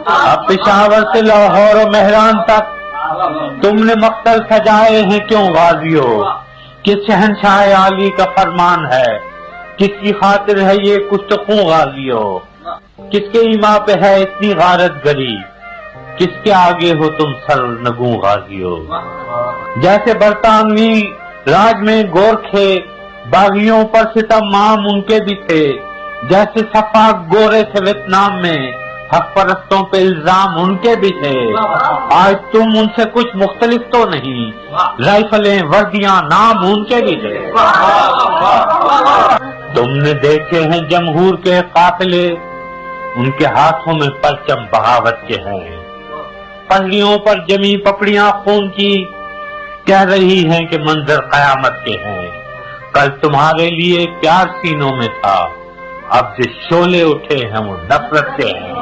اب پشاور سے لاہور و مہران تک تم نے مقتل سجائے ہیں کیوں غازیو؟ کس شہنشاہ عالی کا فرمان ہے؟ کس کی خاطر ہے یہ کچھ تو خوں غازیو؟ کس کے ایما پہ ہے اتنی غارت گری؟ کس کے آگے ہو تم سر نگوں غازیو؟ جیسے برطانوی راج میں گورکھے باغیوں پر ستم عام ان کے بھی تھے، جیسے صفاق گورے تھے ویتنام میں حق پرستوں پہ الزام ان کے بھی تھے۔ آج تم ان سے کچھ مختلف تو نہیں، رائفلیں وردیاں نام ان کے بھی تھے۔ تم نے دیکھے ہیں جمہور کے قافلے، ان کے ہاتھوں میں پرچم بغاوت کے ہیں، پنڈلیوں پر جمی پپڑیاں خون کی، کہہ رہی ہیں کہ منظر قیامت کے ہیں۔ کل تمہارے لیے پیار سینوں میں تھا، اب جو شعلے اٹھے ہیں وہ نفرت کے ہیں۔